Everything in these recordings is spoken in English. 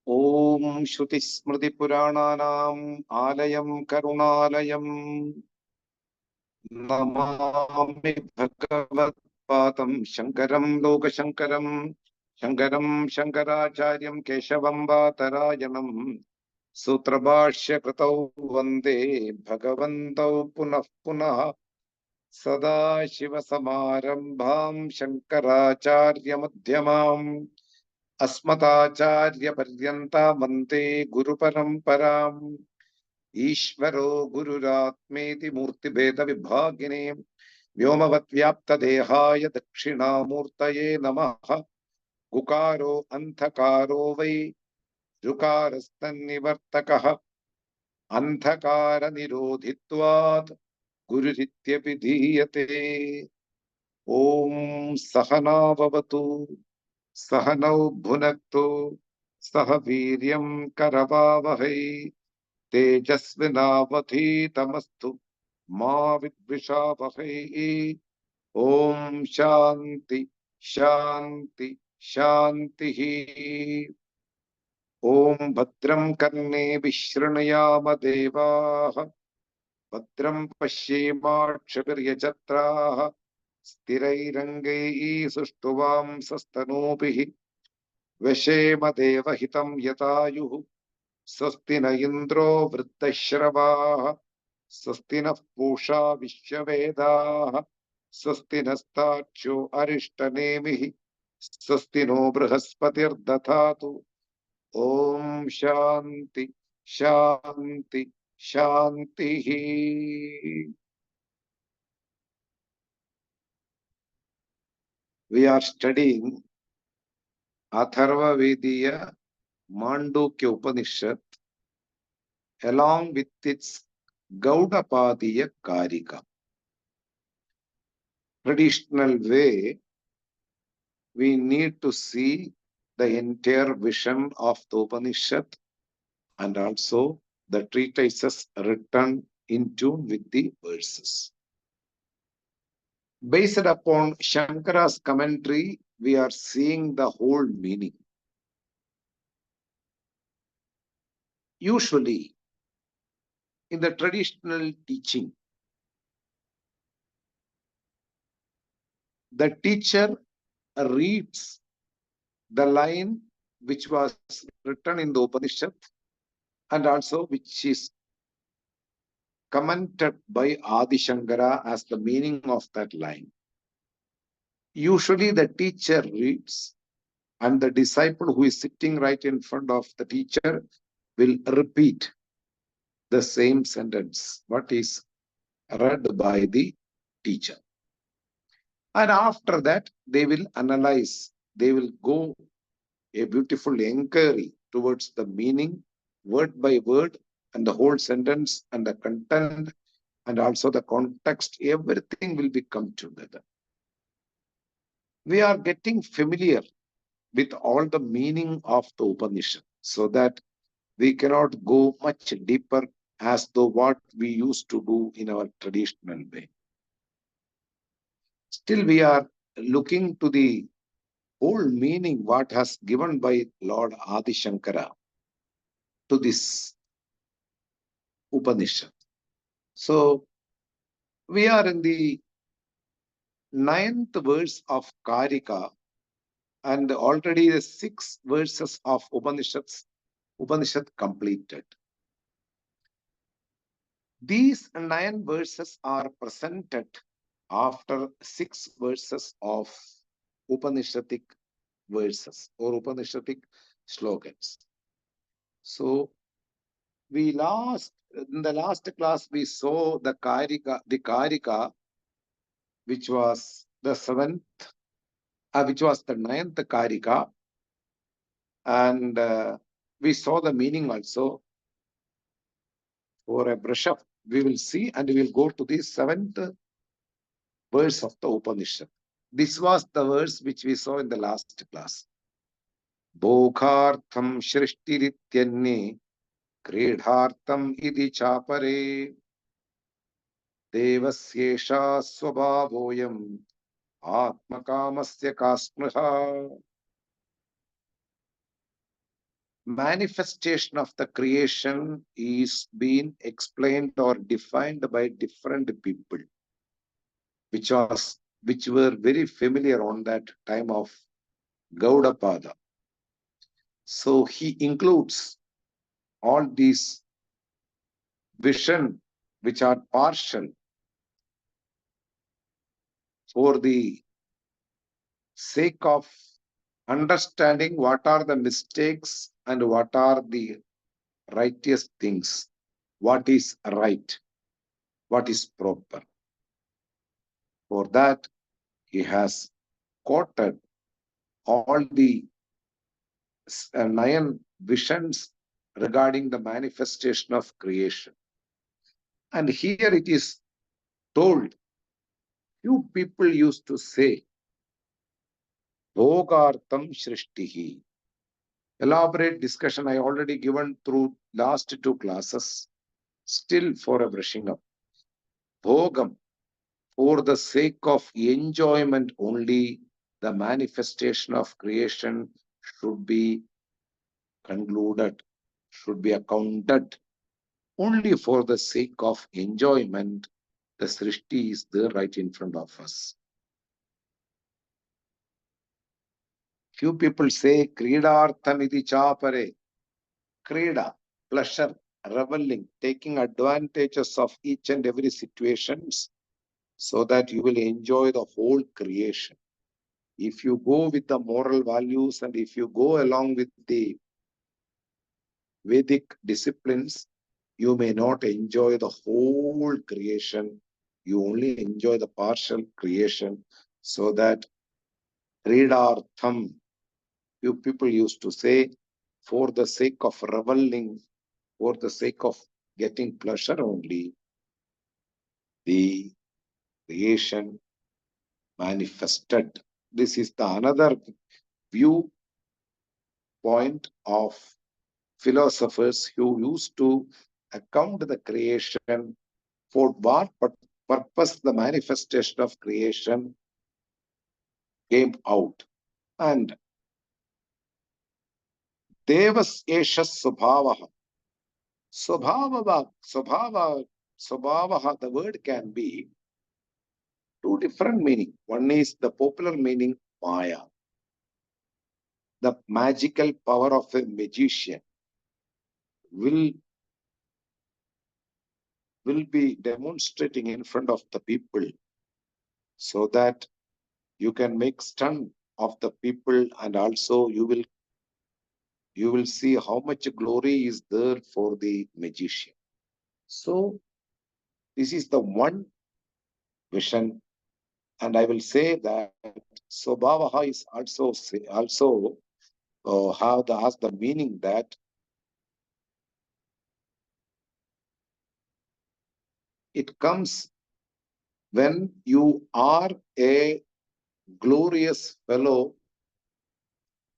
Om Shruti Smriti Purananam Alayam Karunalayam Namami Bhagavat Padam Shankaram Lokashankaram Shankaram Shankaracharyam Keshavam Vatarayanam Sutrabhashya Kritau Vande Bhagavantau Punah Punah Sada Shiva Samarambham Shankaracharya Madhyamam अस्मदाचार्य पर्यंता वंदे गुरु परंपराम् ईश्वरो गुरुरात्मेति मूर्ति भेद विभागिने व्योमवत् व्याप्त देहाय दक्षिणामूर्तये नमः गुकारो अंधकारो वै ऋकारस्तन्निवर्तकः अंधकार निरोधित्वात् गुरुरित्यपि धीयते ओम सहना भवतु सहनौ भुनक्तु सह वीर्यं करवावहै तेजस्विनावधीतमस्तु मा विद्विषावहै ओम शांति शांति शांतिः ओम भद्रं कर्णेभिः शृणुयाम देवाः भद्रं पश्येमाक्षभिर्यजत्राः स्थिरैरङ्गैः सुष्ठुवांसस्तनूभिः व्यशेम देवहितं यतायुः स्वस्ति न इन्द्रो वृद्धश्रवाः स्वस्ति नः पूषा विश्ववेदाः स्वस्ति नस्तार्क्ष्यो अरिष्टनेमिः स्वस्ति नो बृहस्पतिर्दधातु ॐ शान्ति शान्ति शान्तिः We are studying Atharva-vediya Māṇḍūkya Upaniṣad along with its Gaudapadiya kārikā. Traditional way, we need to see the entire vision of the Upanishad and also the treatises written in tune with the verses. Based upon Shankara's commentary, we are seeing the whole meaning. Usually, in the traditional teaching, the teacher reads the line which was written in the Upanishad and also which is commented by Adi Shankara as the meaning of that line. Usually the teacher reads and the disciple who is sitting right in front of the teacher will repeat the same sentence, what is read by the teacher. And after that, they will analyze, they will go a beautiful inquiry towards the meaning, word by word, and the whole sentence, and the content, and also the context, everything will become together. We are getting familiar with all the meaning of the Upanishad, so that we cannot go much deeper as though what we used to do in our traditional way. Still, we are looking to the whole meaning what has given by Lord Adi Shankara to this Upanishad. So, we are in the 9th verse of kārikā, and already the 6 verses of Upanishad completed. These 9 verses are presented after 6 verses of Upanishadic verses or Upanishadic slogans. So, in the last class, we saw the kārikā, which was the 7th, which was the 9th kārikā, and we saw the meaning also. For a brush up, we will see, and we will go to the 7th verse of the Upanishad. This was the verse which we saw in the last class. Bhokhartham shrishtirityanne kridhartham idi chapare devasyesha swabhavoyam atmakamasya kasmriha. manifestation of the creation is being explained or defined by different people, which were very familiar on that time of Gaudapada. So he includes all these vision which are partial for the sake of understanding what are the mistakes and what are the righteous things, what is right, what is proper. For that, he has quoted all the 9 visions regarding the manifestation of creation. And here it is told, few people used to say, Bhogartam Shrishtihi. Elaborate discussion I already given through last 2 classes, still for a brushing up. Bhogam, for the sake of enjoyment only, the manifestation of creation should be concluded, should be accounted. Only for the sake of enjoyment, the Srishti is there right in front of us. Few people say, Kridarthamiti chapare. Krida, pleasure, reveling, taking advantages of each and every situations so that you will enjoy the whole creation. If you go with the moral values and if you go along with the Vedic disciplines, you may not enjoy the whole creation. You only enjoy the partial creation, so that Kridartham, you people used to say, for the sake of reveling, for the sake of getting pleasure only, the creation manifested. This is the another viewpoint of philosophers who used to account the creation, for what purpose the manifestation of creation came out. And Devas Eshas Subhavaha. Subhavaha, the word can be 2 different meaning. One is the popular meaning, Maya, the magical power of a magician will be demonstrating in front of the people so that you can make stun of the people, and also you will see how much glory is there for the magician. So this is the one vision, and I will say that Swabhavaha is also has the meaning that it comes when you are a glorious fellow,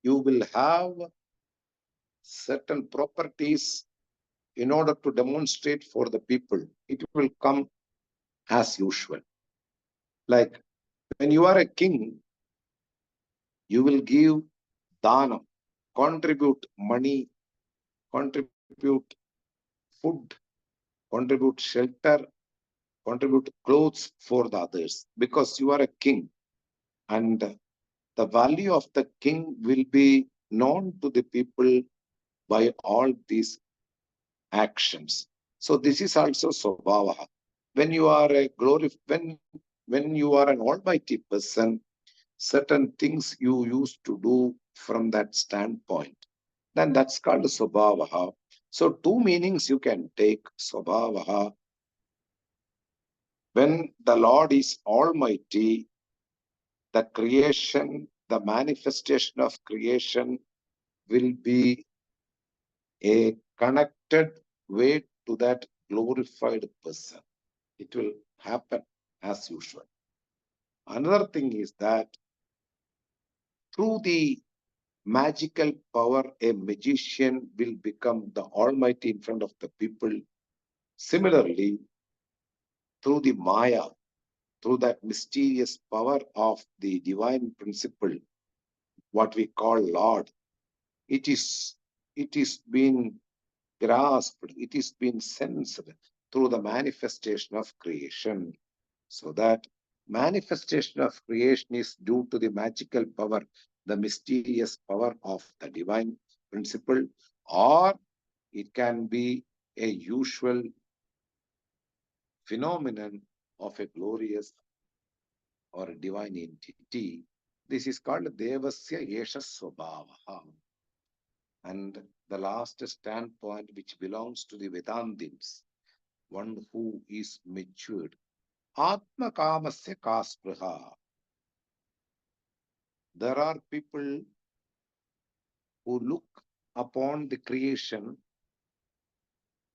you will have certain properties in order to demonstrate for the people. It will come as usual. Like when you are a king, you will give dhanam, contribute money, contribute food, contribute shelter, contribute clothes for the others, because you are a king. And the value of the king will be known to the people by all these actions. So this is also Swabhavaha. When you are when you are an almighty person, certain things you used to do from that standpoint, then that's called Swabhavaha. So 2 meanings you can take Swabhavaha. When the Lord is almighty, the creation, the manifestation of creation will be a connected way to that glorified person. It will happen as usual. Another thing is that through the magical power, a magician will become the almighty in front of the people. Similarly, through the Maya, through that mysterious power of the divine principle, what we call Lord, it is it is been grasped, it is been sensed through the manifestation of creation. So that manifestation of creation is due to the magical power, the mysterious power of the divine principle, or it can be a usual phenomenon of a glorious or a divine entity. This is called Devasya Yesha Swabhavaha. And the last standpoint, which belongs to the Vedantins, one who is matured. Atma Kamasya Kaspraha. There are people who look upon the creation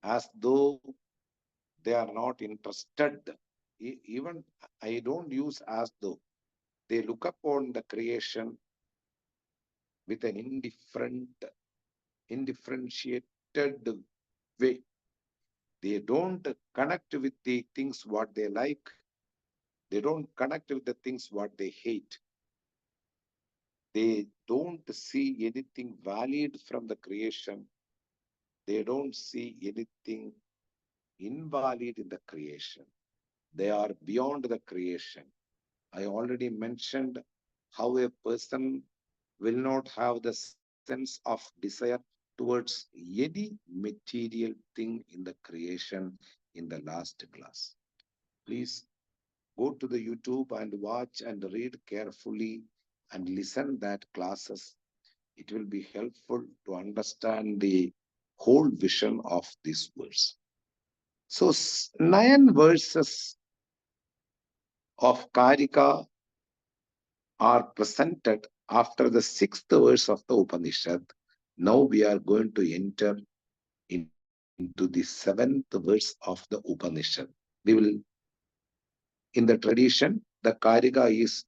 as though they are not interested. Even I don't use as though. They look upon the creation with an indifferentiated way. They don't connect with the things what they like. They don't connect with the things what they hate. They don't see anything valid from the creation. They don't see anything invalid in the creation. They are beyond the creation. I already mentioned how a person will not have the sense of desire towards any material thing in the creation in the last class. Please go to the YouTube and watch and read carefully and listen that classes. It will be helpful to understand the whole vision of this verse. So 9 verses of kārikā are presented after the 6th verse of the Upanishad. Now we are going to enter into the 7th verse of the Upanishad. We will, in the tradition, the kārikā is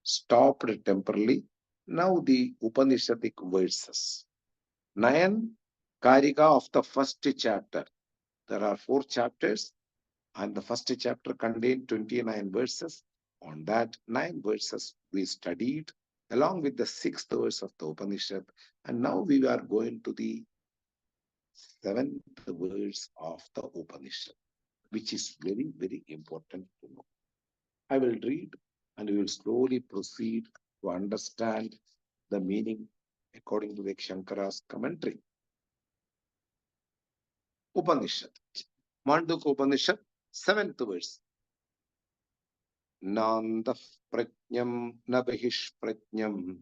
stopped temporarily. Now the Upanishadic verses. 9 kārikā of the first chapter. There are 4 chapters, and the first chapter contained 29 verses. On that 9 verses we studied along with the 6th verse of the Upanishad. And now we are going to the 7th verse of the Upanishad, which is very, very important to know. I will read and we will slowly proceed to understand the meaning according to the Shankara's commentary. Upanishad. Māṇḍūkya Upaniṣad, 7th verse. Nāntah prajñam na bahishprajñam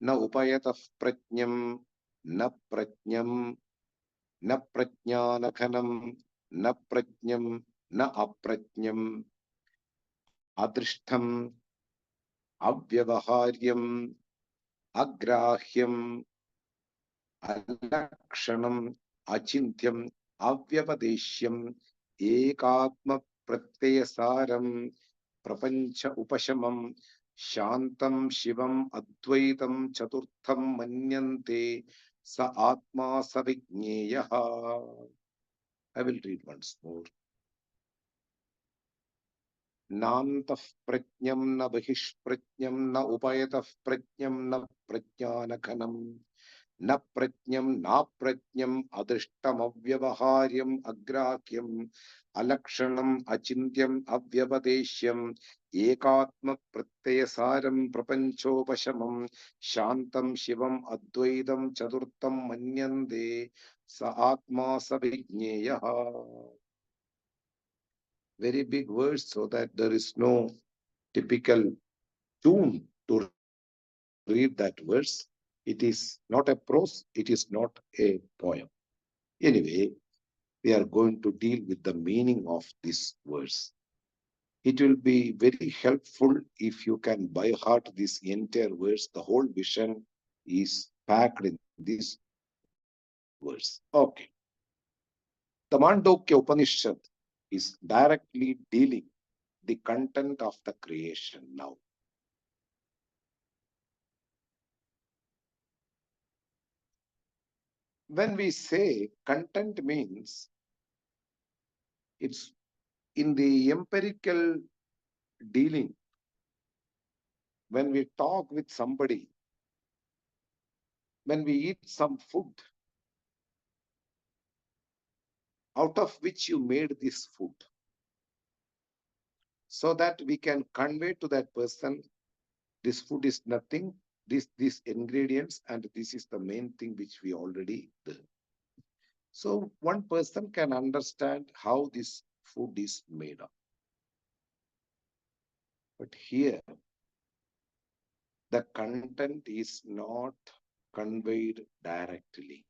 na upayatah prajñam na prajñam na prajñānaghanam na prajñam na aprajñam adrishtam avyavaharyam agrahyam alakshanam achintyam avyapadeshyam ekātma pratyasaram prapancha upashamam shantam shivam advaitam chaturtham manyante sa atma savigneyaha. I will read once more. Nāntah prajñam na bahishprajñam na upayatah prajñam na prajñānaghanam na prajñam na prajñam adrishtam avyavaharyam agrahyam alakshanam achintyam avyapadeshyam ekātma pratyasaram prapanchopashamam shantam shivam advaitam chaturtham manyante sa atma savigneyaha. Very big words, so that there is no typical tune to read that verse. It is not a prose, it is not a poem. Anyway, we are going to deal with the meaning of this verse. It will be very helpful if you can by heart this entire verse. The whole vision is packed in this verse. Okay. The Māṇḍūkya Upaniṣad is directly dealing the content of the creation now. When we say content means, it's in the empirical dealing. When we talk with somebody, when we eat some food, out of which you made this food, so that we can convey to that person, this food is nothing, these ingredients, and this is the main thing which we already do. So one person can understand how this food is made of. But here, the content is not conveyed directly.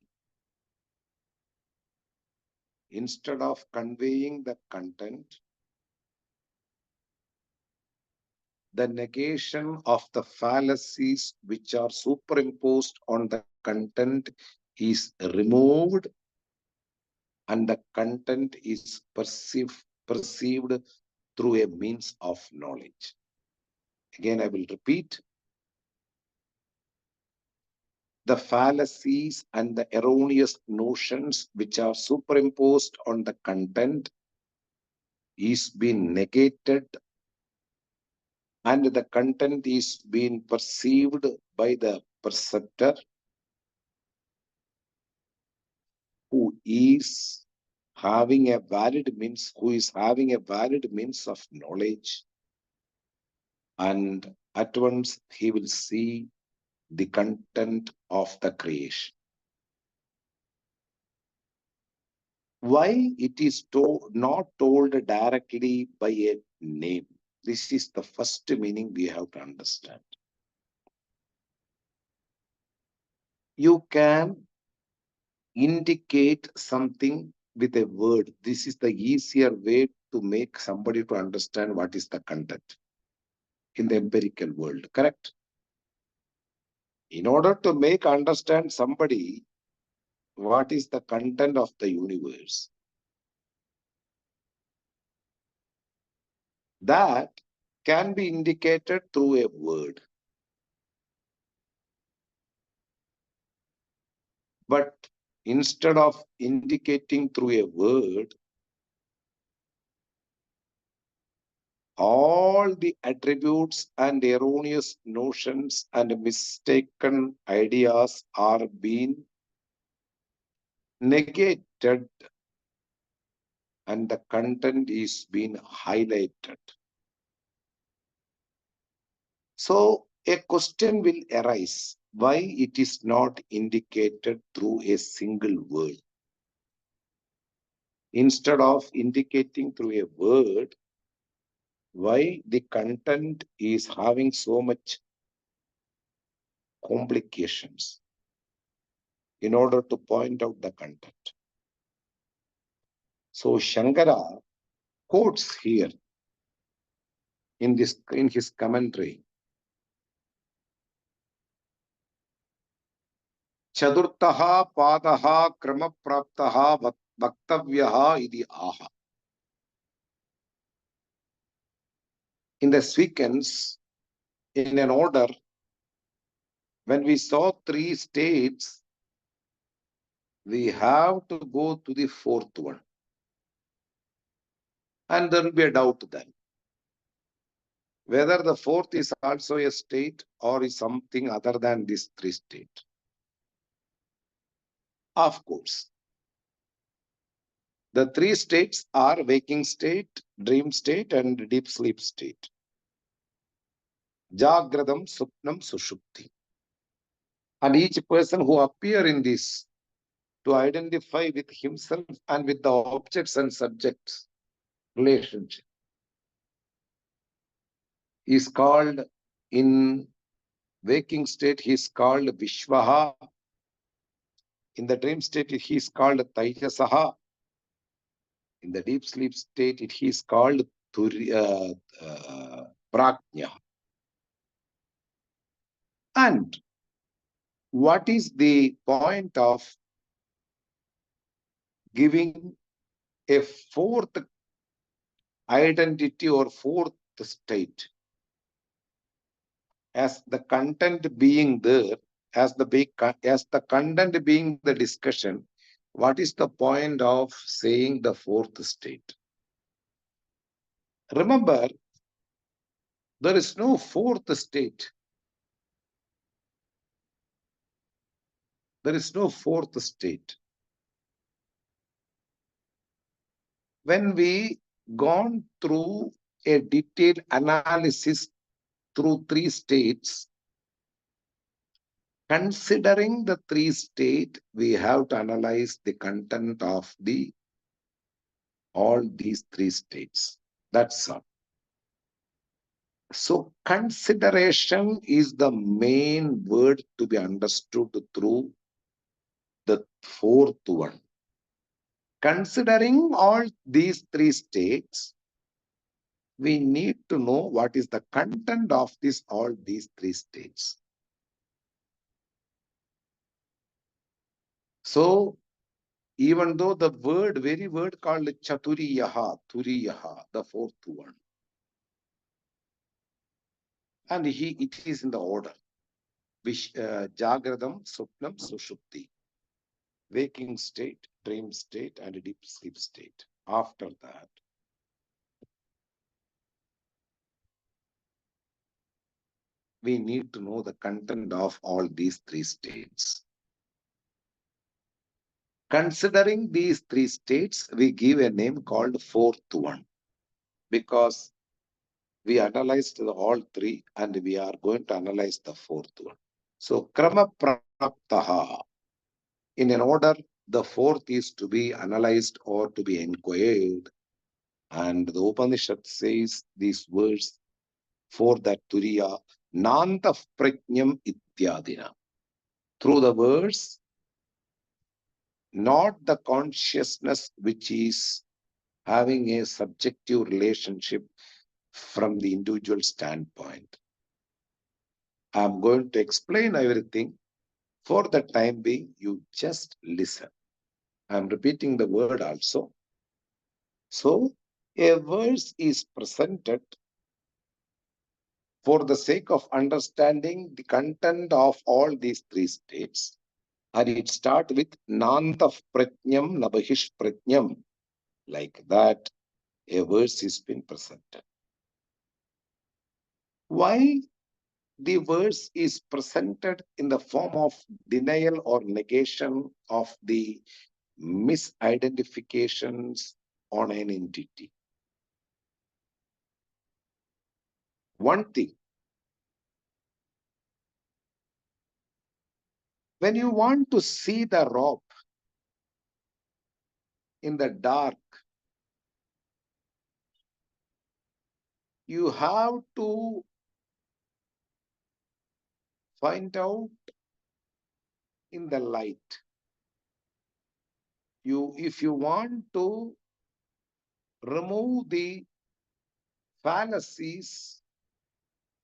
Instead of conveying the content, the negation of the fallacies which are superimposed on the content is removed, and the content is perceived through a means of knowledge. Again, I will repeat. The fallacies and the erroneous notions which are superimposed on the content is being negated, and the content is being perceived by the perceptor, who is having a valid means, of knowledge, and at once he will see the content of the creation. Why it is not told directly by a name? This is the first meaning we have to understand. You can indicate something with a word. This is the easier way to make somebody to understand what is the content in the empirical world, correct? In order to make understand somebody what is the content of the universe, that can be indicated through a word. But instead of indicating through a word, all the attributes and erroneous notions and mistaken ideas are being negated, and the content is being highlighted. So a question will arise, why it is not indicated through a single word? Instead of indicating through a word, why the content is having so much complications in order to point out the content? So Shankara quotes here in his commentary, Chadurtaha padaha krama praptaha vaktavyaha idi aha. In the sequence, in an order, when we saw three states, we have to go to the fourth one. And there will be a doubt then, whether the fourth is also a state or is something other than this three state. Of course, the three states are waking state, dream state, and deep sleep state. Jagradam, Supnam, Sushupti. And each person who appear in this to identify with himself and with the objects and subjects relationship is called, in waking state, he is called Vishwaha. In the dream state, he is called Taijasaha. In the deep sleep state, he is called Prajna. And what is the point of giving a fourth identity or fourth state? As the content being there, as the content being the discussion, what is the point of saying the fourth state? Remember, there is no fourth state. There is no fourth state. When we gone through a detailed analysis through three states, considering the three states, we have to analyze the content of all these three states. That's all. So consideration is the main word to be understood through the fourth one. Considering all these three states, we need to know what is the content of all these three states. So even though the very word called Chaturiyaha, Turiyaha, the fourth one, and it is in the order. Jagradam, Supnam, Sushupti. Waking state, dream state, and deep sleep state. After that, we need to know the content of all these three states. Considering these three states, we give a name called fourth one, because we analyzed all three and we are going to analyze the fourth one. So, Krama Praptaha, in an order, the fourth is to be analyzed or to be inquired. And the Upanishad says these words for that Turiya, Nanta Prajnam Ityadina. Through the words, not the consciousness which is having a subjective relationship from the individual standpoint. I'm going to explain everything. For the time being, you just listen. I'm repeating the word also. So, a verse is presented for the sake of understanding the content of all these three states. And it starts with Nantaf Prajnam Nabahish Prajnam. Like that, a verse is been presented. Why the verse is presented in the form of denial or negation of the misidentifications on an entity? One thing, when you want to see the rope in the dark, you have to find out in the light. If you want to remove the fallacies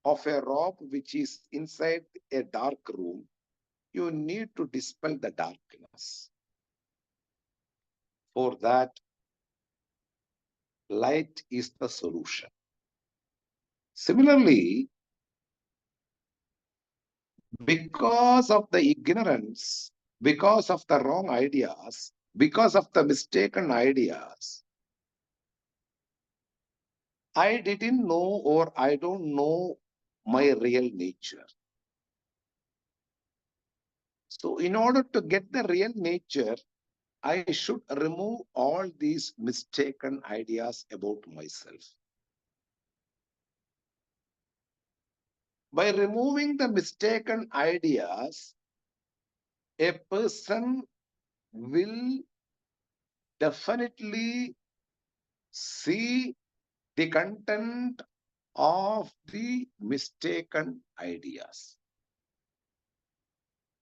of a rope which is inside a dark room, you need to dispel the darkness. For that, light is the solution. Similarly, because of the ignorance, because of the wrong ideas, because of the mistaken ideas, I didn't know or I don't know my real nature. So in order to get the real nature, I should remove all these mistaken ideas about myself. By removing the mistaken ideas, a person will definitely see the content of the mistaken ideas,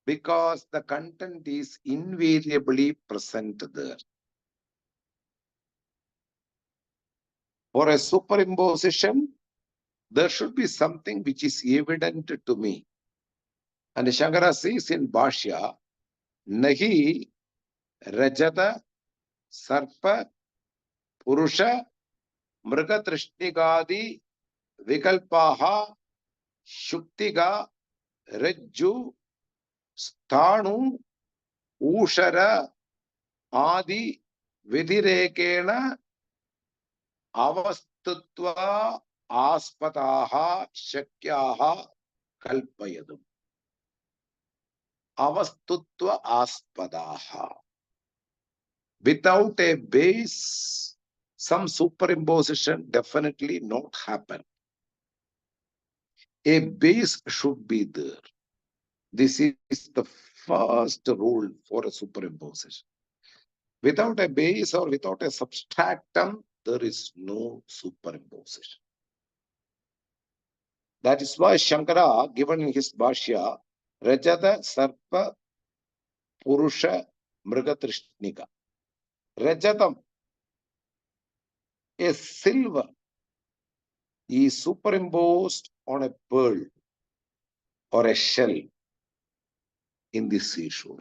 because the content is invariably present there. For a superimposition, there should be something which is evident to me. And Shankara says in Bhashya, Nahi Rajata Sarpa Purusha Mrgatrishtigadi Vikalpaha Shuktiga Rajju Sthanu Ushara Adi Vidirekena Avastutva Aspataha Shakyaha Kalpayadum. Avastutva Aspadaha. Without a base, some superimposition definitely not happen. A base should be there. This is the first rule for a superimposition. Without a base or without a substratum, there is no superimposition. That is why Shankara, given in his Bhashya, Rajata Sarpa Purusha Mrigatrishnika. Rajatam, a silver, is superimposed on a pearl or a shell in the seashore.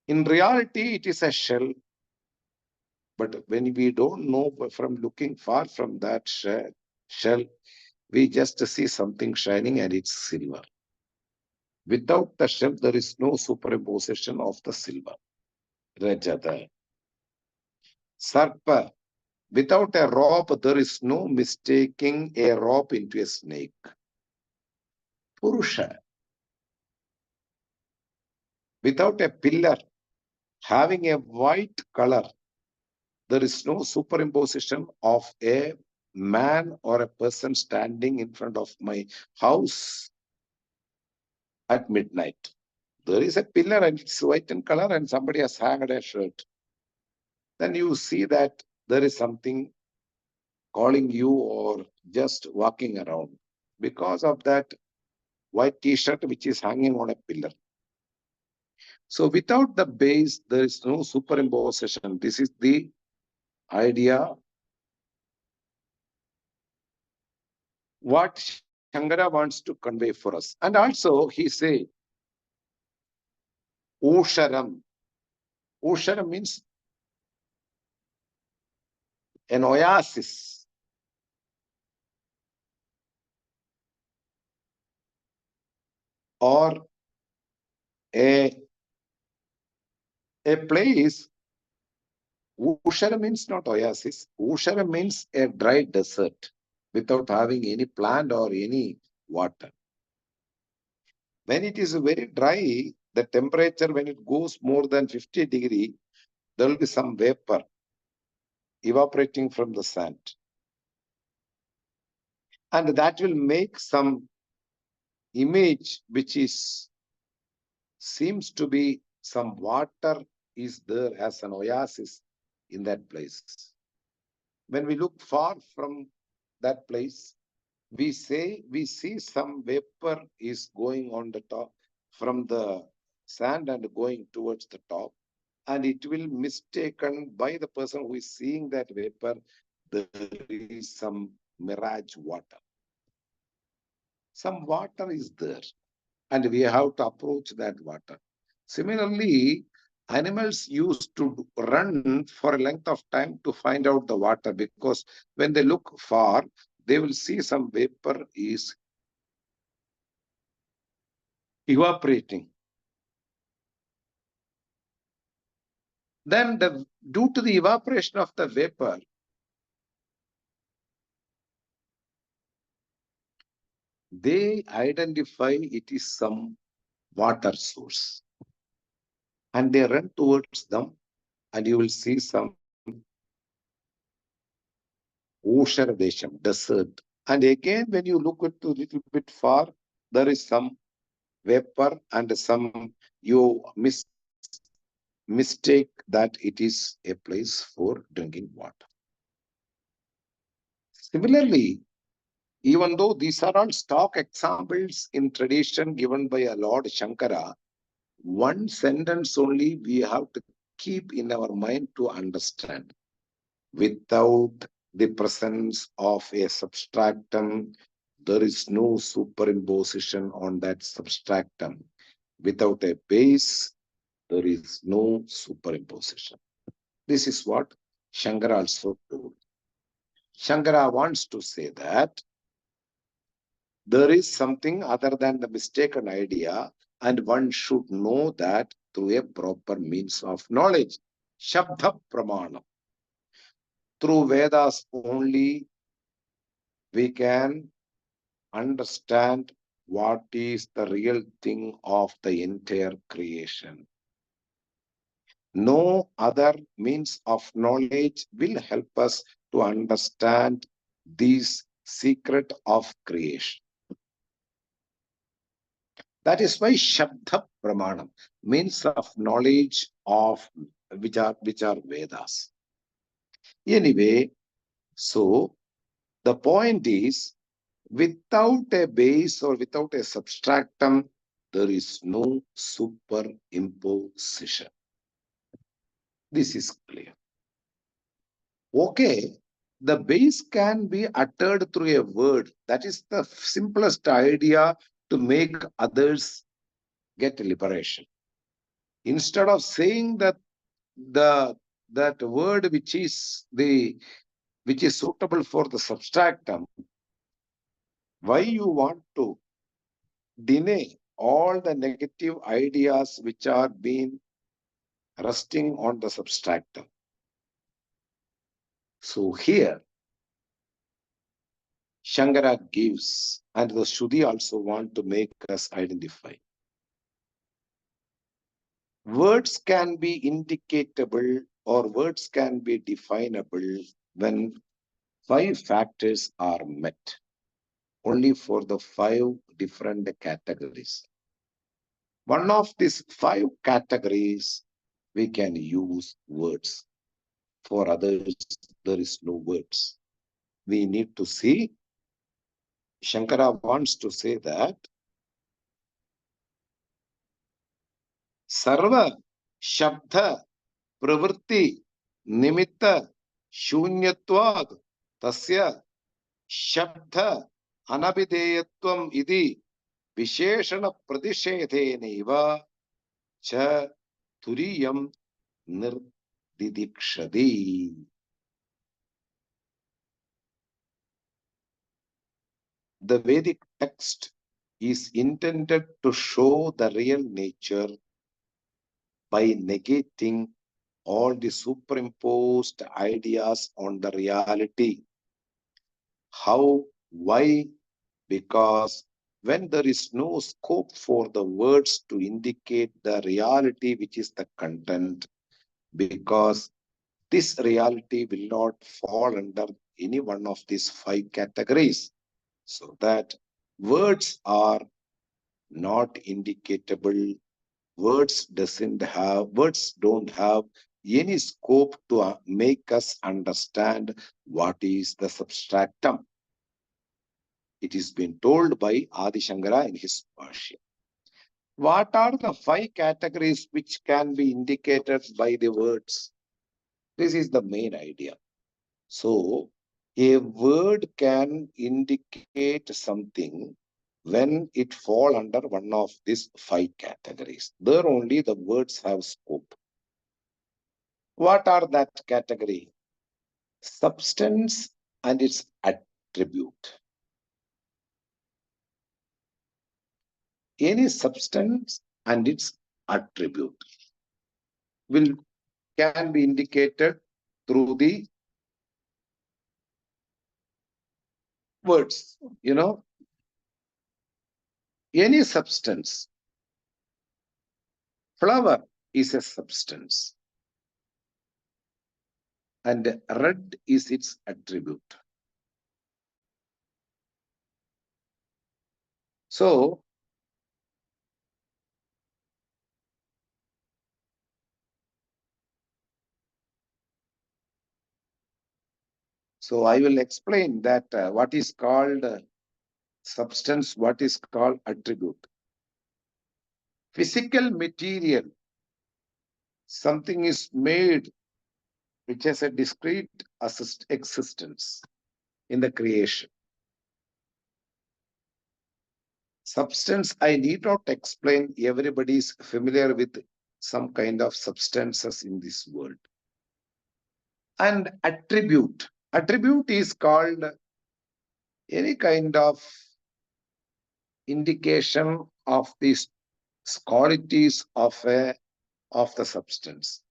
In reality, it is a shell, but when we don't know from looking far from that shell, we just see something shining and it's silver. Without the shell, there is no superimposition of the silver. Rajata. Sarpa. Without a rope, there is no mistaking a rope into a snake. Purusha. Without a pillar having a white color, there is no superimposition of a man or a person standing in front of my house at midnight. There is a pillar and it's white in color and somebody has hanged a shirt. Then you see that there is something calling you or just walking around because of that white t-shirt which is hanging on a pillar. So without the base, there is no superimposition. This is the idea. What Shankara wants to convey for us. And also he say, Usharam. Usharam means an oasis. Or a place. Ushara means not oasis. Ushara means a dry desert without having any plant or any water. When it is very dry, the temperature, when it goes more than 50 degrees, there will be some vapor evaporating from the sand. And that will make some image which seems to be some water is there as an oasis in that place. When we look far from that place, we see some vapor is going on the top from the sand and going towards the top, and it will mistaken by the person who is seeing that vapor, there is some mirage water. Some water is there, and we have to approach that water. Similarly, animals used to run for a length of time to find out the water, because when they look far, they will see some vapor is evaporating. Then due to the evaporation of the vapor, they identify it is some water source. And they run towards them, and you will see some Ushara Desham, desert. And again, when you look at a little bit far, there is some vapor and some, you mistake that it is a place for drinking water. Similarly, even though these are all stock examples in tradition given by a Lord Shankara, one sentence only we have to keep in our mind to understand. Without the presence of a substratum, there is no superimposition on that substratum. Without a base, there is no superimposition. This is what Shankara also told. Shankara wants to say that there is something other than the mistaken idea, and one should know that through a proper means of knowledge. Shabda Pramana. Through Vedas only we can understand what is the real thing of the entire creation. No other means of knowledge will help us to understand this secret of creation. That is why Shabda Pramanam, means of knowledge of which are Vedas. Anyway, so the point is, without a base or without a substratum, there is no superimposition. This is clear. Okay, the base can be uttered through a word. That is the simplest idea to make others get liberation. Instead of saying that that word which is suitable for the substratum, why you want to deny all the negative ideas which are being resting on the substratum? So here Shankara gives, and the Shruti also want to make us identify. Words can be indicatable or words can be definable when 5 factors are met, only for the 5 different categories. One of these 5 categories, we can use words. For others, there is no words. We need to see, Shankara wants to say that Sarva Shabda Pravritti Nimitta Shunyatvad Tasya Shabda Anabhideyatvam Idi Visheshana Pradishedheneva Cha Turiyam Nirdidikshadi. The Vedic text is intended to show the real nature by negating all the superimposed ideas on the reality. How? Why? Because when there is no scope for the words to indicate the reality which is the content, because this reality will not fall under any one of these 5 categories. So that words are not indicatable. Words don't have any scope to make us understand what is the substratum. It is been told by Adi Shankara in his Bhashya. What are the 5 categories which can be indicated by the words? This is the main idea. So, a word can indicate something when it fall under one of these 5 categories. There only the words have scope. What are that category? Substance and its attribute. Any substance and its attribute can be indicated through the words. Any substance. Flower is a substance, and red is its attribute. So I will explain that what is called substance, what is called attribute. Physical material, something is made which has a discrete existence in the creation. Substance, I need not explain. Everybody is familiar with some kind of substances in this world. And attribute. Attribute is called any kind of indication of these qualities of the substance.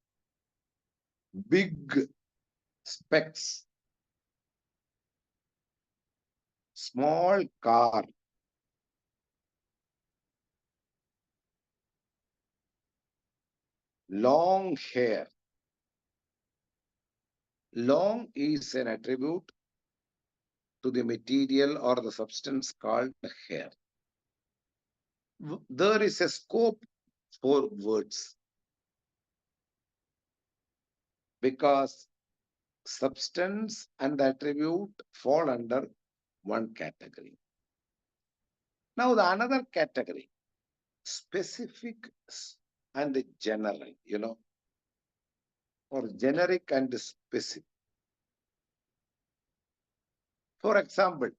Big specs, small car, long hair. Long is an attribute to the material or the substance called hair. There is a scope for words because substance and the attribute fall under one category. Now the another category, specific and general, or generic and specific. For example,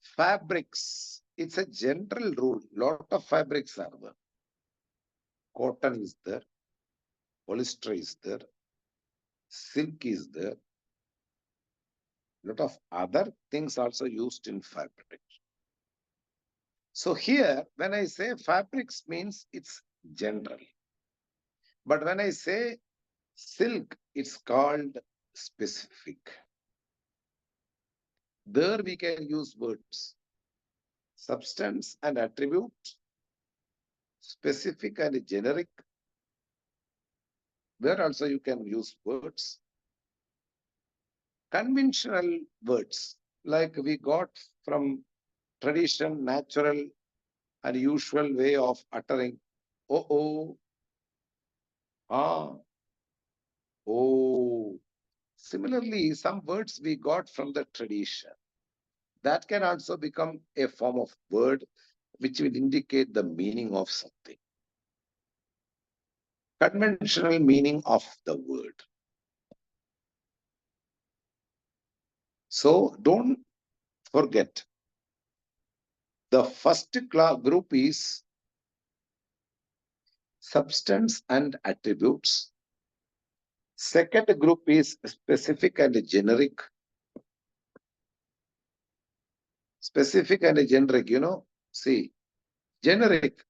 fabrics, it's a general rule. Lot of fabrics are there. Cotton is there, polyester is there, silk is there. Lot of other things also used in fabric. So here, when I say fabrics means it's general. But when I say silk, it's called specific. There we can use words, substance and attribute, specific and generic. There also you can use words. Conventional words, like we got from tradition, natural and usual way of uttering, oh, ah, oh. Similarly, some words we got from the tradition. That can also become a form of word which will indicate the meaning of something. Conventional meaning of the word. So don't forget, the first group is substance and attributes. Second group is specific and generic. Specific and generic, see, generic,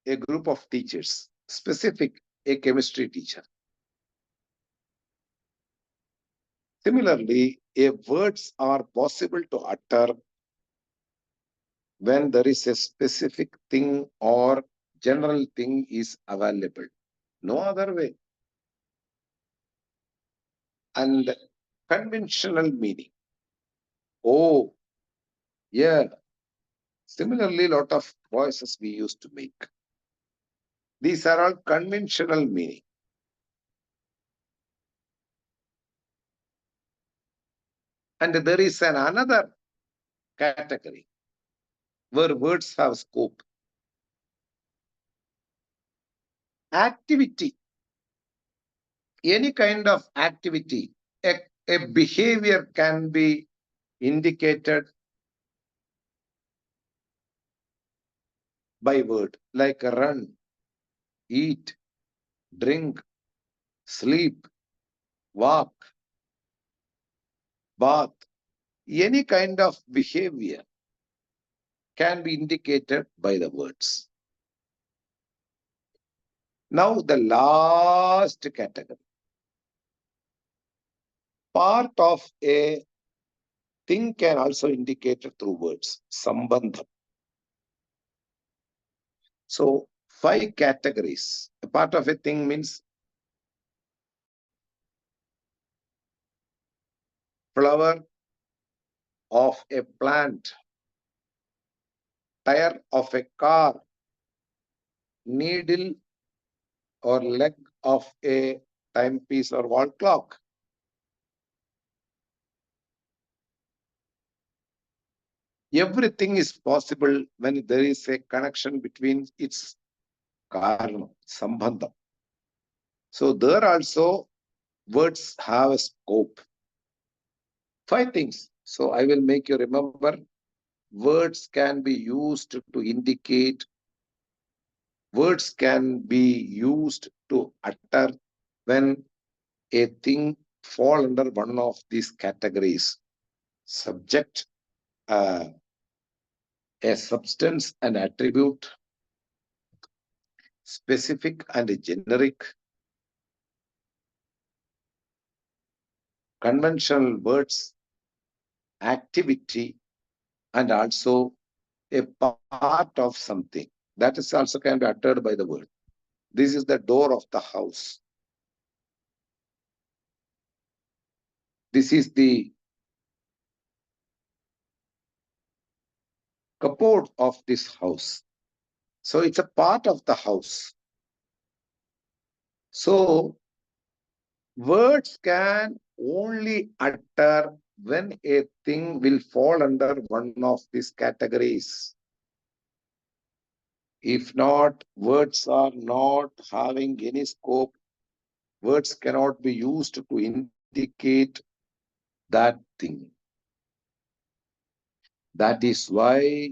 a group of teachers. Specific, a chemistry teacher. Similarly, words are possible to utter when there is a specific thing or general thing is available. No other way. And conventional meaning. Oh, yeah. Similarly, a lot of voices we used to make. These are all conventional meaning. And there is another category where words have scope. Activity. Any kind of activity, a behavior can be indicated by word, like run, eat, drink, sleep, walk, bath. Any kind of behavior can be indicated by the words. Now the last category. Part of a thing can also indicate through words. Sambandham. So 5 categories. A part of a thing means flower of a plant, tire of a car, needle or leg of a timepiece or wall clock. Everything is possible when there is a connection between its karanam, sambandham. So there also words have a scope. 5 things. So I will make you remember, words can be used to indicate, words can be used to utter when a thing fall under one of these categories. Subject, a substance and attribute, specific and generic, conventional words, activity, and also a part of something. That is also can be uttered by the word. This is the door of the house. This is the cupboard of this house. So it's a part of the house. So words can only utter when a thing will fall under one of these categories. If not, words are not having any scope. Words cannot be used to indicate that thing. That is why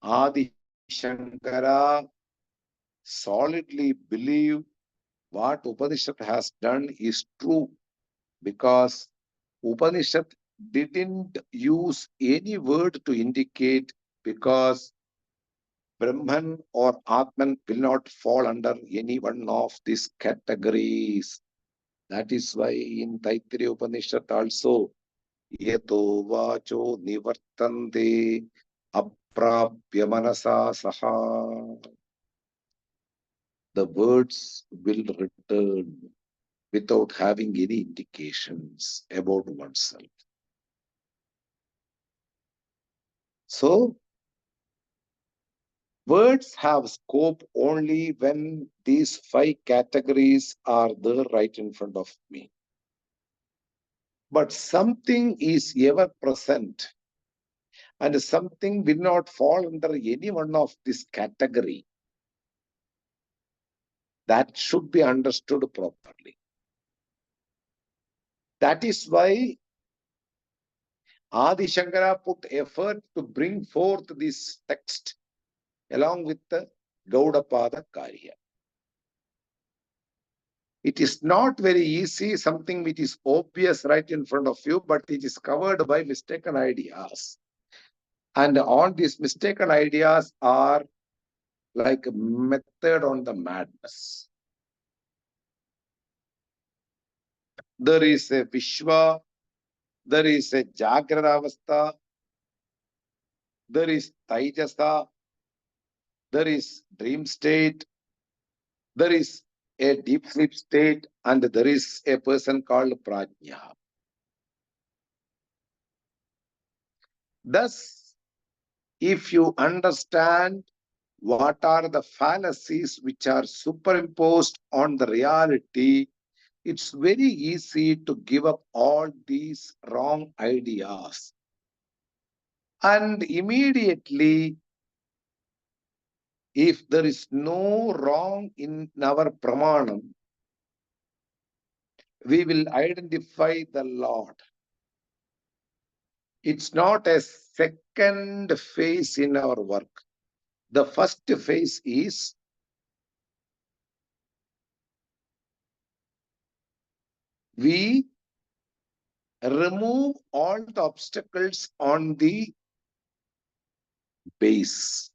Adi Shankara solidly believed what Upanishad has done is true, because Upanishad didn't use any word to indicate, because Brahman or Atman will not fall under any one of these categories. That is why in Taittiriya Upanishad also, Yeto vacho nivartante aprapya manasa saha. The words will return without having any indications about oneself. So, words have scope only when these 5 categories are there right in front of me. But something is ever present, and something will not fall under any one of this category. That should be understood properly. That is why Adi Shankara put effort to bring forth this text along with the Gaudapada Karya. It is not very easy, something which is obvious right in front of you, but it is covered by mistaken ideas. And all these mistaken ideas are like a method on the madness. There is a Vishwa, there is a Jagradavastha, there is Taijasa, there is dream state, there is a deep sleep state, and there is a person called Prajna. Thus, if you understand what are the fallacies which are superimposed on the reality, it's very easy to give up all these wrong ideas. And immediately, if there is no wrong in our pramanam, we will identify the Lord. It's not a second phase in our work. The first phase is we remove all the obstacles on the base.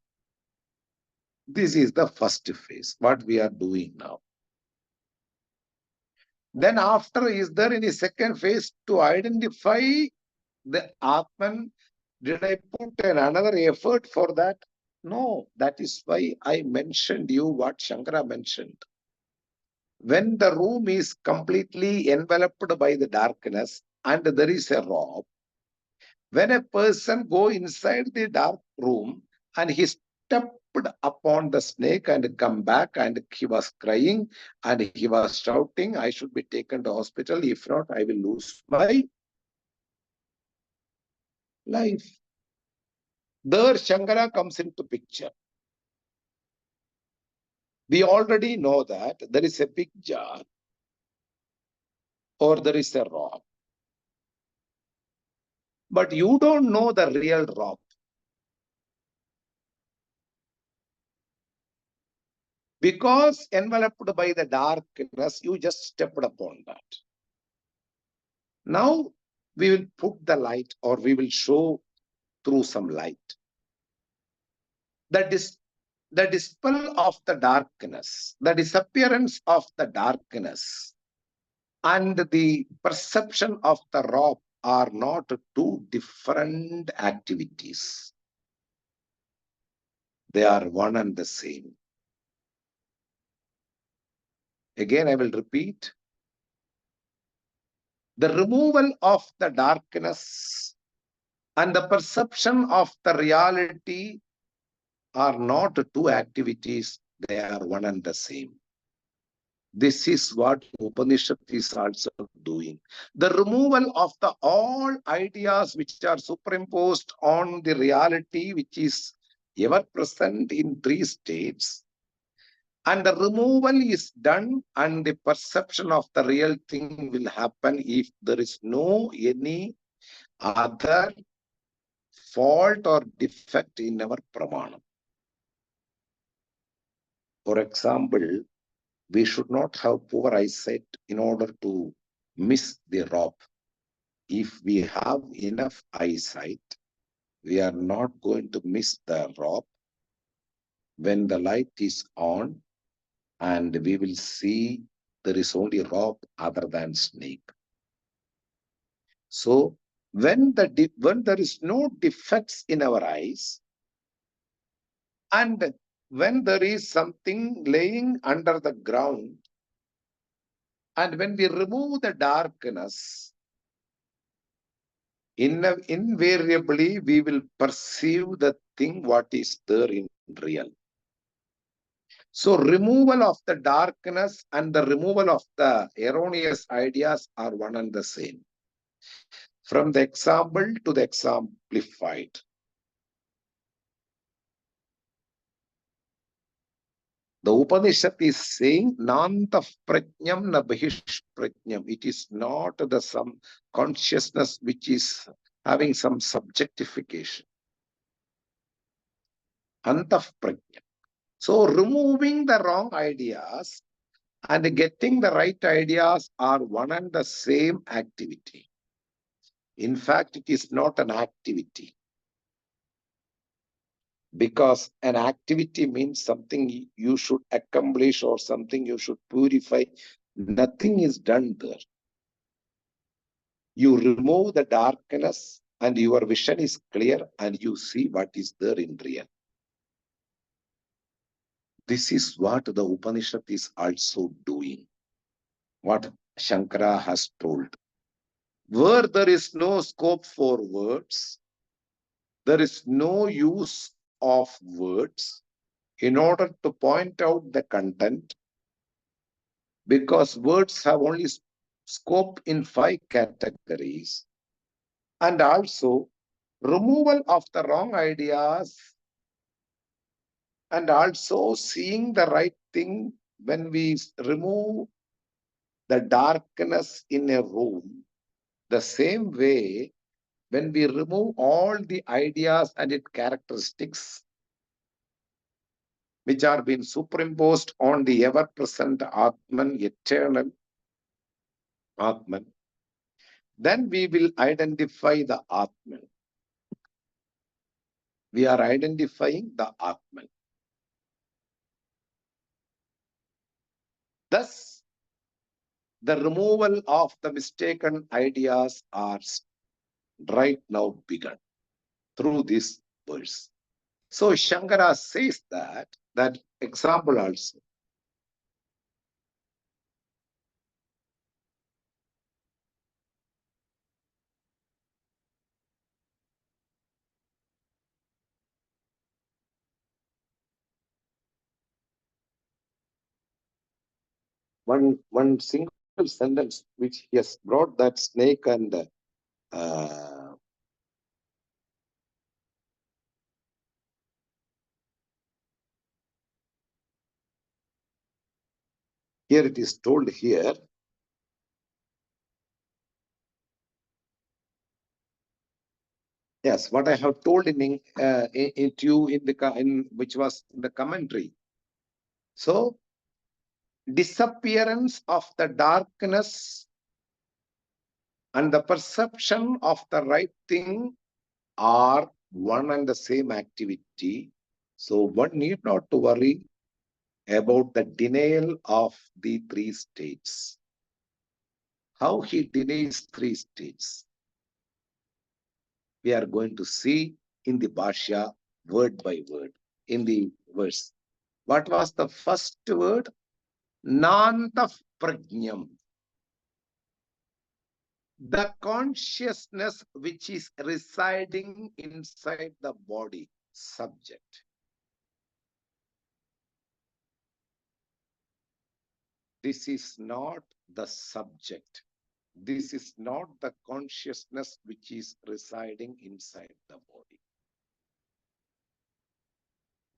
This is the first phase, what we are doing now. Then after, is there any second phase to identify the Atman? Did I put another effort for that? No, that is why I mentioned you what Shankara mentioned. When the room is completely enveloped by the darkness and there is a robe, when a person go inside the dark room and he stepped upon the snake and come back and he was crying and he was shouting, I should be taken to hospital. If not, I will lose my life. There Shankara comes into picture. We already know that there is a big jar or there is a rock. But you don't know the real rock. Because enveloped by the darkness, you just stepped upon that. Now we will put the light, or we will show through some light. The dispel of the darkness, the disappearance of the darkness, and the perception of the rock are not two different activities. They are one and the same. Again, I will repeat. The removal of the darkness and the perception of the reality are not two activities, they are one and the same. This is what Upanishad is also doing. The removal of the all ideas which are superimposed on the reality, which is ever present in three states, and the removal is done, and the perception of the real thing will happen if there is no any other fault or defect in our pramanam. For example, we should not have poor eyesight in order to miss the rope. If we have enough eyesight, we are not going to miss the rope when the light is on, and we will see there is only rope other than snake. So when there is no defects in our eyes, and when there is something laying under the ground, and when we remove the darkness, invariably we will perceive the thing what is there in real. So removal of the darkness and the removal of the erroneous ideas are one and the same. From the example to the exemplified. The Upanishad is saying, Nantah prajnam na bahish prajnam. It is not the some consciousness which is having some subjectification. Antah prajnam. So removing the wrong ideas and getting the right ideas are one and the same activity. In fact, it is not an activity. Because an activity means something you should accomplish or something you should purify. Nothing is done there. You remove the darkness and your vision is clear and you see what is there in real. This is what the Upanishad is also doing. What Shankara has told. Where there is no scope for words, there is no use of words in order to point out the content, because words have only scope in 5 categories, and also removal of the wrong ideas, and also seeing the right thing. When we remove the darkness in a room, the same way, when we remove all the ideas and its characteristics which are being superimposed on the ever-present Atman, eternal Atman, then we will identify the Atman. We are identifying the Atman. Thus, the removal of the mistaken ideas are right now begun through this verse. So Shankara says that example also. One single sentence which he has brought that snake and here it is told here. Yes, what I have told in you in which was in the commentary. So, disappearance of the darkness and the perception of the right thing are one and the same activity. So one need not to worry about the denial of the 3 states. How he denies 3 states, we are going to see in the Bhashya word by word in the verse. What was the first word? Nāṇḍūkya Upaniṣad. The consciousness which is residing inside the body, subject. This is not the subject. This is not the consciousness which is residing inside the body.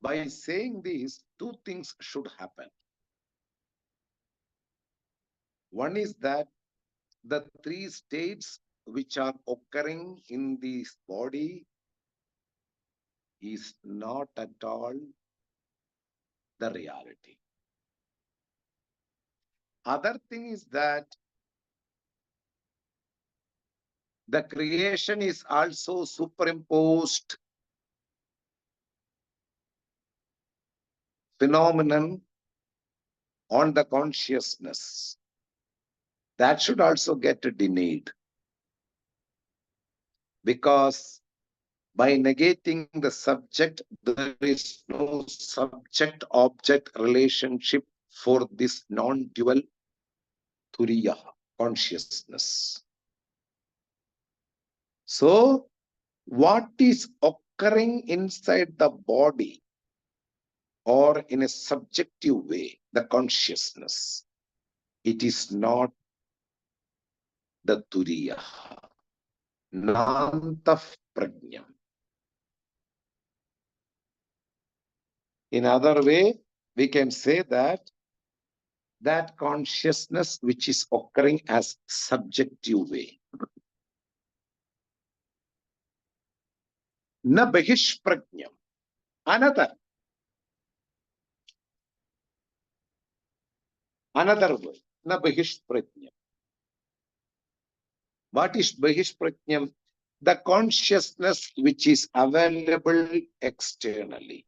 By saying this, two things should happen. One is that the three states which are occurring in this body is not at all the reality. Other thing is that the creation is also superimposed phenomenon on the consciousness. That should also get denied. Because by negating the subject, there is no subject-object relationship for this non-dual turiya consciousness. So, what is occurring inside the body or in a subjective way, the consciousness, it is not the turiya, Nāṇḍūkya Upaniṣad. In other way, we can say that that consciousness which is occurring as subjective way. Na bahishprajnam. Another word. Na bahishprajnam. What is bahishprajnam? The consciousness which is available externally,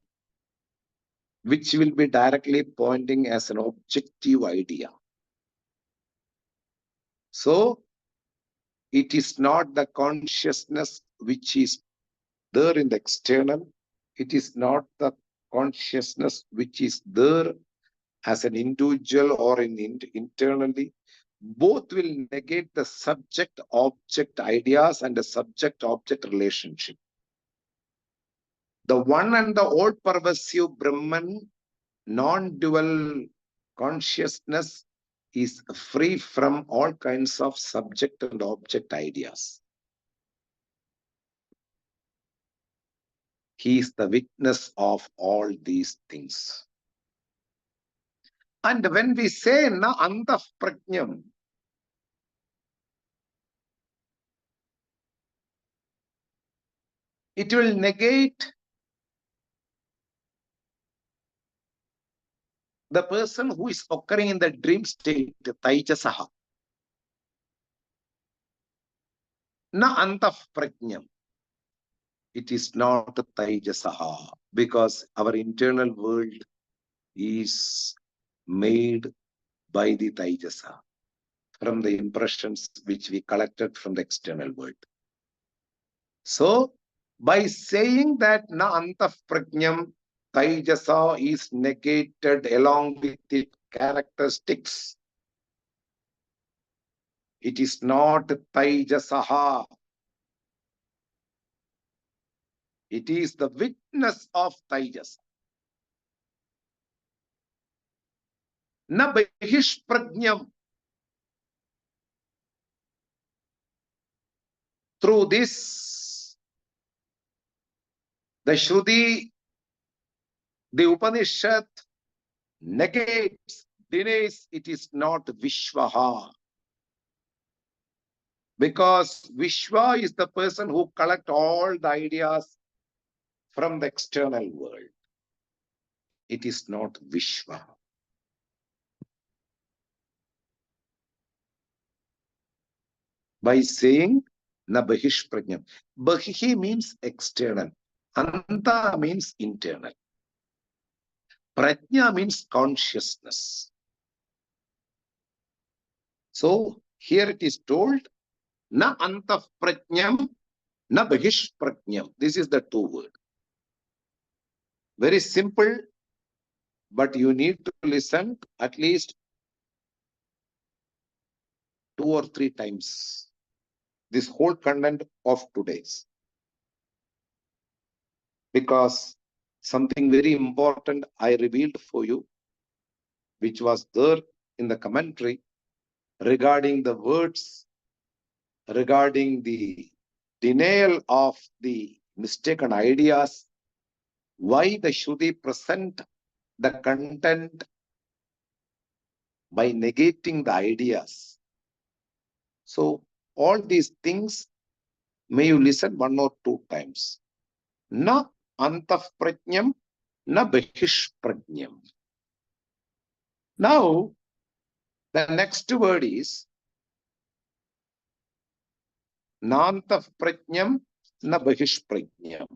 which will be directly pointing as an objective idea. So, it is not the consciousness which is there in the external. It is not the consciousness which is there as an individual or internally. Both will negate the subject-object ideas and the subject-object relationship. The one and the all pervasive Brahman, non-dual consciousness is free from all kinds of subject and object ideas. He is the witness of all these things. And when we say na antah-prajñam, it will negate the person who is occurring in the dream state, taijasaha. Na antah-prajñam. It is not taijasaha, because our internal world is made by the taijasa from the impressions which we collected from the external world. So, by saying that na antah-prajñam, taijasa is negated along with its characteristics. It is not taijasaha. It is the witness of taijasa. Na bahishprajñam. Through this, the Shruti, the Upanishad negates, denies it is not Vishwaha. Because Vishwa is the person who collects all the ideas from the external world. It is not Vishwa. By saying na bahishprajñam. Bahihi means external. Anta means internal. Prajna means consciousness. So here it is told, na antah-prajñam, na bahishprajñam. This is the two words. Very simple, but you need to listen at least 2 or 3 times this whole content of today's, because something very important I revealed for you, which was there in the commentary regarding the words, regarding the denial of the mistaken ideas, why the Shruti present the content by negating the ideas. So all these things, may you listen 1 or 2 times. Na antah prajñam, na bahish prajñam. Now, the next word is nantah prajñam, na bahish prajñam.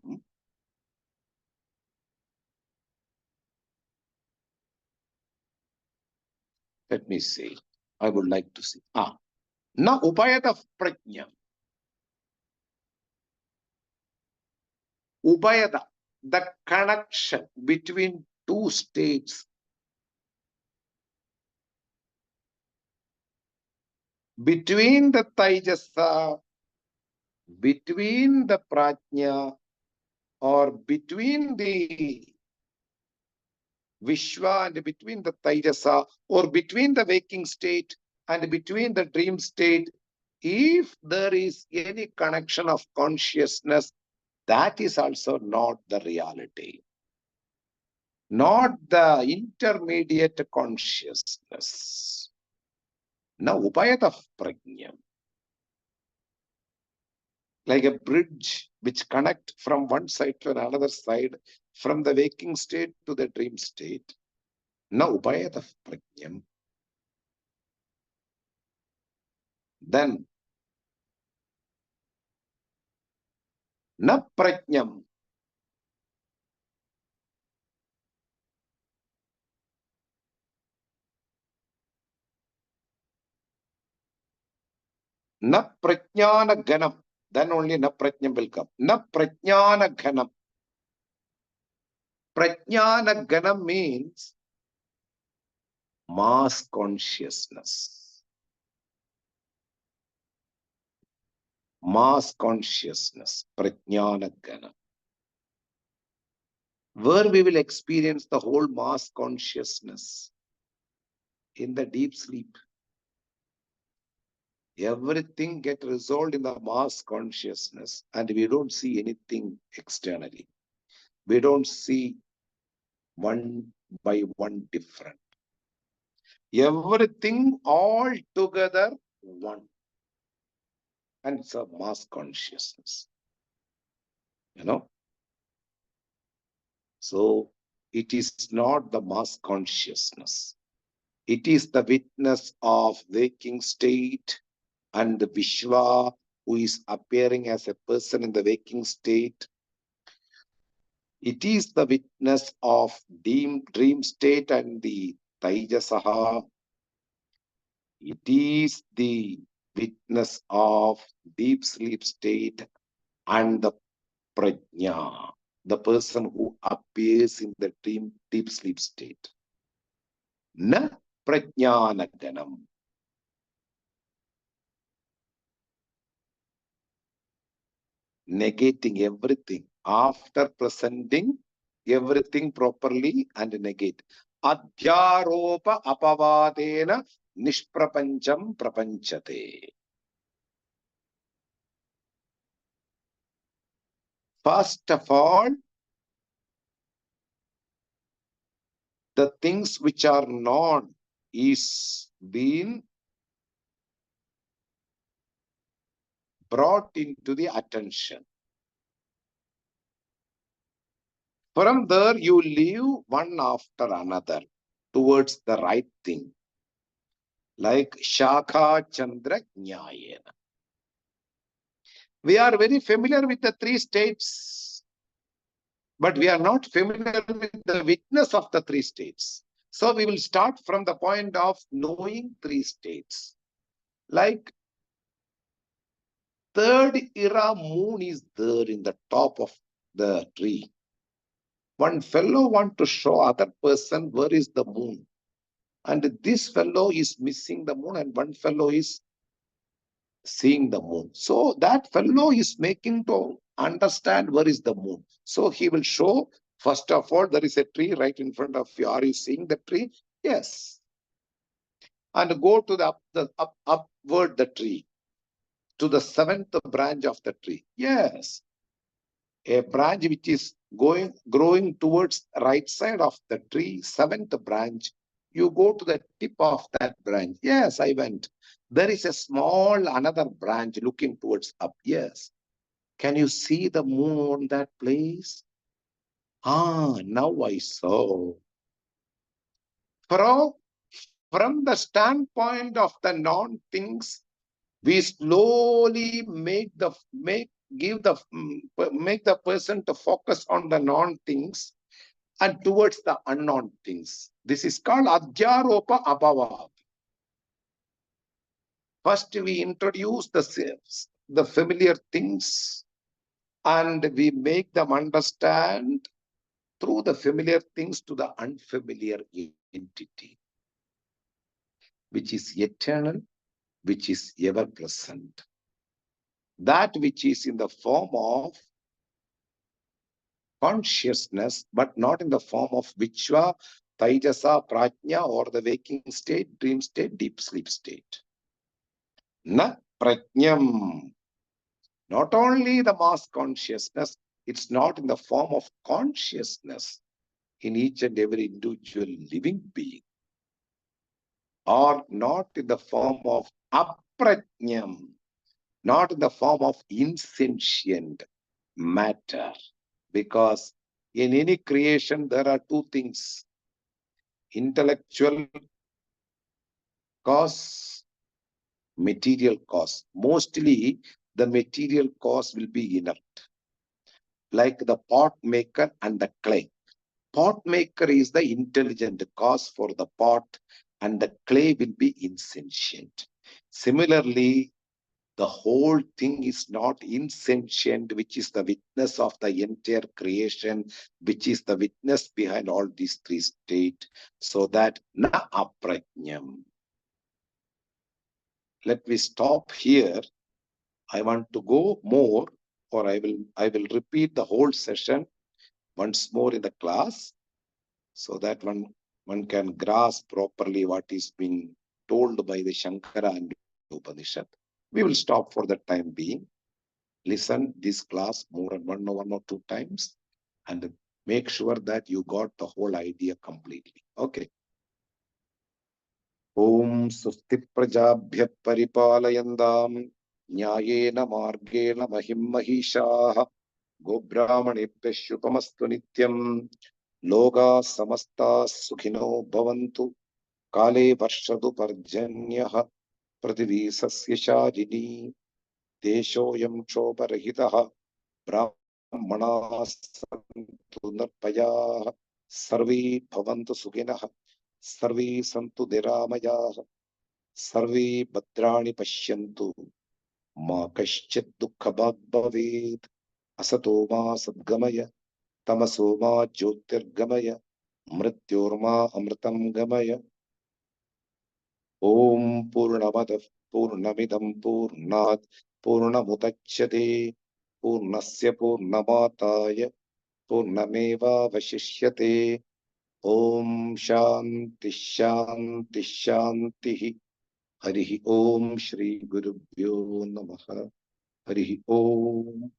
Let me see. I would like to see. Na upayata prajñam. Upayata, the connection between 2 states, between the Taijasa, between the Prajna, or between the Vishwa and between the Taijasa, or between the waking state and between the dream state, if there is any connection of consciousness, that is also not the reality, not the intermediate consciousness. Now, upayata prajñam, like a bridge which connect from one side to another side, from the waking state to the dream state. Na upayata prajñam. Then, na prajñam. Na prajnana ganam. Then only na prajñam will come. Na prajnana ganam. Prajnana ganam means mass consciousness. Mass consciousness. Prajnana ganam. Where we will experience the whole mass consciousness? In the deep sleep. Everything gets resolved in the mass consciousness, and we don't see anything externally. We don't see one by one different. Everything all together one. And it's a mass consciousness. You know? So it is not the mass consciousness. It is the witness of waking state and the Vishwa who is appearing as a person in the waking state. It is the witness of dream state and the Taijasaha. It is the witness of deep sleep state and the Prajna, the person who appears in the deep sleep state. Na Prajnanaganam. Negating everything after presenting everything properly and negate. Adhyaropa apavadena nishprapancham prapanchate. First of all, the things which are known is being brought into the attention. From there, you leave one after another towards the right thing. Like Shakha Chandra Jnayena. We are very familiar with the 3 states, but we are not familiar with the witness of the 3 states. So we will start from the point of knowing 3 states. Like third era moon is there in the top of the tree. One fellow wants to show other person where is the moon. And this fellow is missing the moon and one fellow is seeing the moon. So that fellow is making to understand where is the moon. So he will show, first of all, there is a tree right in front of you. Are you seeing the tree? Yes. And go to upward the tree, to the seventh branch of the tree. Yes. A branch which is growing towards right side of the tree, seventh branch. You go to the tip of that branch. Yes, I went. There is a small another branch looking towards up. Yes. Can you see the moon on that place? Ah, now I saw. From, from the standpoint of the non-things, we slowly make the person to focus on the non-things and towards the unknown things. This is called adhyaropa abhava. First, we introduce the familiar things and we make them understand through the familiar things to the unfamiliar entity, which is eternal, which is ever present. That which is in the form of consciousness, but not in the form of Vichva, Taijasa, Prajna, or the waking state, dream state, deep sleep state. Na prajnam. Not only the mass consciousness, it's not in the form of consciousness in each and every individual living being, or not in the form of aprajnam, not in the form of insentient matter. Because in any creation, there are two things: intellectual cause, material cause. Mostly, the material cause will be inert, like the pot maker and the clay. Pot maker is the intelligent cause for the pot, and the clay will be insentient. Similarly, the whole thing is not insentient, which is the witness of the entire creation, which is the witness behind all these three states. So that na aprajnam. Let me stop here. I want to go more, or I will repeat the whole session once more in the class, so that one can grasp properly what is being told by the Shankara and Upanishad. We will stop for the time being. Listen this class more than one or two times and make sure that you got the whole idea completely. Okay. Om Swasti Prajabhya Paripalayandam Nyayena Margena Mahim Mahishaha Gobrahmanebhya Shubhamastu Nityam Loga Samasta Sukhino Bhavantu Kale Varshadu Parjanyaha Prathivi Sasya Shajini Deshoyam Choparahitaha Brahmana Santu Narpayaha Sarve Bhavantu Sukhinah Sarve Santu Niramayaha Sarve Bhadrani Pashyantu Ma Kaschit Dukkhabhag Bhavet Asato Ma Sadgamaya Tamaso Ma Jyotirgamaya Mrityorma Amritam Gamaya Om Purnamadav Purnamidam Purnat Purnamudachyate Purnasya Purnamataya Purnameva Vashishyate Om Shanti Shanti Shanti Harihi Om Shri Gurubhyo Namaha Harihi Om